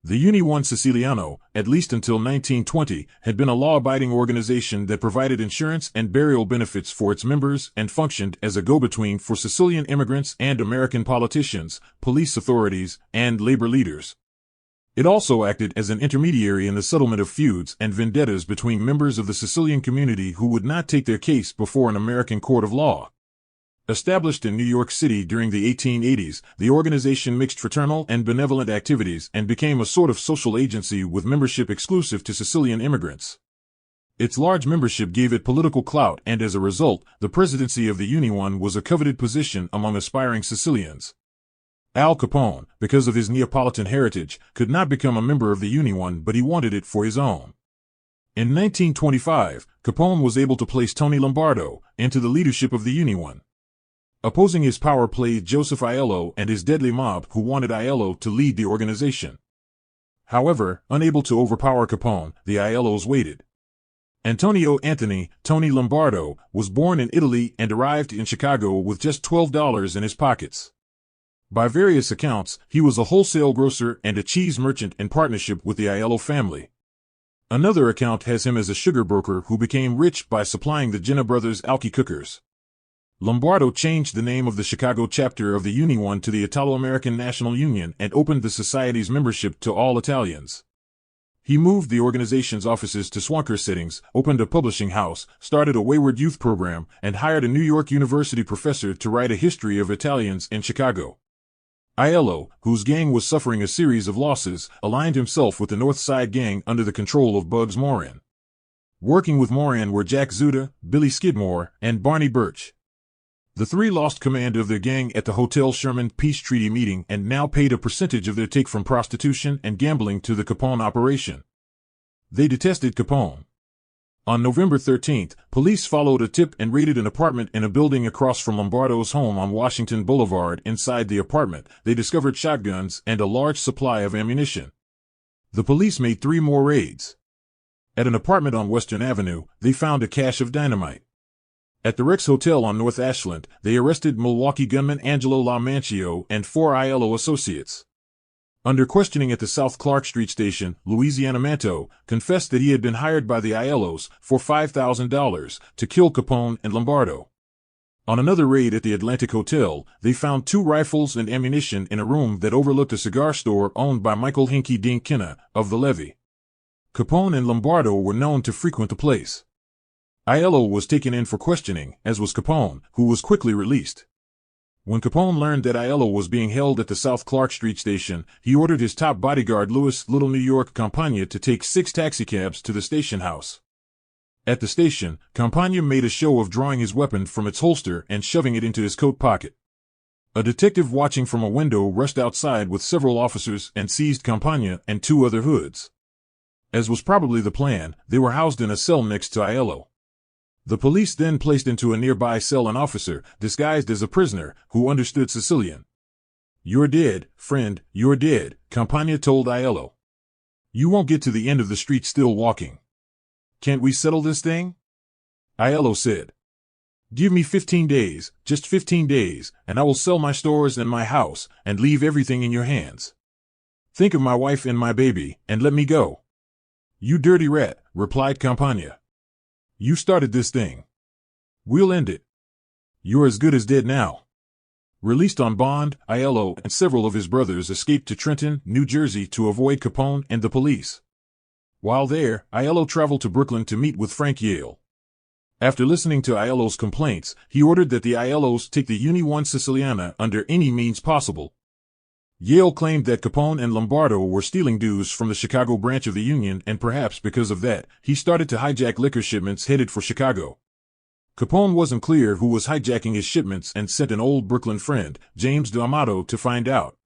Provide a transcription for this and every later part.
The Unione Siciliano, at least until 1920, had been a law-abiding organization that provided insurance and burial benefits for its members and functioned as a go-between for Sicilian immigrants and American politicians, police authorities, and labor leaders. It also acted as an intermediary in the settlement of feuds and vendettas between members of the Sicilian community who would not take their case before an American court of law. Established in New York City during the 1880s, the organization mixed fraternal and benevolent activities and became a sort of social agency with membership exclusive to Sicilian immigrants. Its large membership gave it political clout, and as a result, the presidency of the Unione was a coveted position among aspiring Sicilians. Al Capone, because of his Neapolitan heritage, could not become a member of the Unione, but he wanted it for his own. In 1925, Capone was able to place Tony Lombardo into the leadership of the Unione. Opposing his power played Joseph Aiello and his deadly mob, who wanted Aiello to lead the organization. However, unable to overpower Capone, the Aiellos waited. Antonio Anthony, Tony Lombardo, was born in Italy and arrived in Chicago with just $12 in his pockets. By various accounts, he was a wholesale grocer and a cheese merchant in partnership with the Aiello family. Another account has him as a sugar broker who became rich by supplying the Jenna brothers' Alki cookers. Lombardo changed the name of the Chicago chapter of the Unione to the Italo-American National Union and opened the society's membership to all Italians. He moved the organization's offices to Swanker settings, opened a publishing house, started a wayward youth program, and hired a New York University professor to write a history of Italians in Chicago. Aiello, whose gang was suffering a series of losses, aligned himself with the North Side Gang under the control of Bugs Moran. Working with Moran were Jack Zuda, Billy Skidmore, and Barney Birch. The three lost command of their gang at the Hotel Sherman peace treaty meeting and now paid a percentage of their take from prostitution and gambling to the Capone operation. They detested Capone. On November 13th, police followed a tip and raided an apartment in a building across from Lombardo's home on Washington Boulevard. Inside the apartment, they discovered shotguns and a large supply of ammunition. The police made 3 more raids. At an apartment on Western Avenue, they found a cache of dynamite. At the Rex Hotel on North Ashland, they arrested Milwaukee gunman Angelo LaMancio and 4 Aiello associates. Under questioning at the South Clark Street station, Louisiana Manto confessed that he had been hired by the Aiellos for $5,000 to kill Capone and Lombardo. On another raid at the Atlantic Hotel, they found 2 rifles and ammunition in a room that overlooked a cigar store owned by Michael Hinky Dink Kinna of the Levee. Capone and Lombardo were known to frequent the place. Aiello was taken in for questioning, as was Capone, who was quickly released. When Capone learned that Aiello was being held at the South Clark Street station, he ordered his top bodyguard Louis Little New York Campagna to take 6 taxicabs to the station house. At the station, Campagna made a show of drawing his weapon from its holster and shoving it into his coat pocket. A detective watching from a window rushed outside with several officers and seized Campagna and 2 other hoods. As was probably the plan, they were housed in a cell next to Aiello. The police then placed into a nearby cell an officer, disguised as a prisoner, who understood Sicilian. "You're dead, friend, you're dead," Campagna told Aiello. "You won't get to the end of the street still walking. Can't we settle this thing?" Aiello said. "Give me 15 days, just 15 days, and I will sell my stores and my house, and leave everything in your hands. Think of my wife and my baby, and let me go." "You dirty rat," replied Campagna. "You started this thing. We'll end it. You're as good as dead now." Released on bond, Aiello and several of his brothers escaped to Trenton, New Jersey to avoid Capone and the police. While there, Aiello traveled to Brooklyn to meet with Frank Yale. After listening to Aiello's complaints, he ordered that the Aiellos take the Unione Siciliana under any means possible. Yale claimed that Capone and Lombardo were stealing dues from the Chicago branch of the Union, and perhaps because of that, he started to hijack liquor shipments headed for Chicago. Capone wasn't clear who was hijacking his shipments and sent an old Brooklyn friend, James D'Amato, to find out.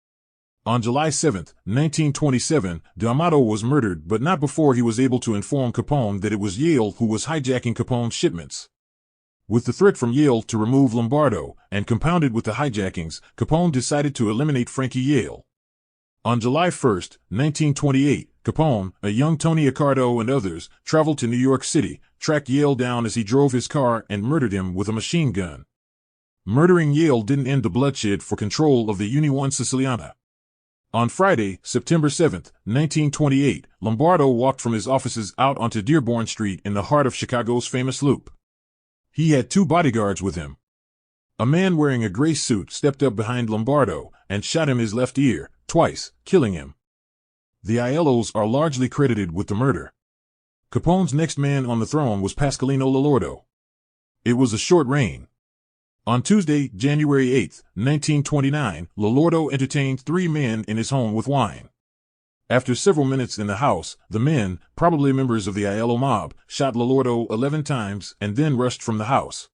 On July 7, 1927, D'Amato was murdered, but not before he was able to inform Capone that it was Yale who was hijacking Capone's shipments. With the threat from Yale to remove Lombardo, and compounded with the hijackings, Capone decided to eliminate Frankie Yale. On July 1, 1928, Capone, a young Tony Accardo and others, traveled to New York City, tracked Yale down as he drove his car and murdered him with a machine gun. Murdering Yale didn't end the bloodshed for control of the Unione Siciliana. On Friday, September 7, 1928, Lombardo walked from his offices out onto Dearborn Street in the heart of Chicago's famous Loop. He had 2 bodyguards with him. A man wearing a gray suit stepped up behind Lombardo and shot him his left ear, twice, killing him. The Aiellos are largely credited with the murder. Capone's next man on the throne was Pasqualino Lolordo. It was a short reign. On Tuesday, January 8, 1929, Lolordo entertained 3 men in his home with wine. After several minutes in the house, the men, probably members of the Aiello mob, shot Lolordo 11 times and then rushed from the house.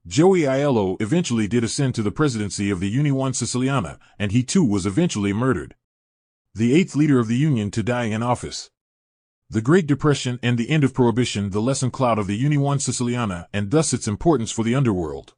Joey Aiello eventually did ascend to the presidency of the Unione Siciliana, and he too was eventually murdered. The 8th leader of the Union to die in office. The Great Depression and the end of Prohibition, the lessened clout of the Unione Siciliana and thus its importance for the underworld.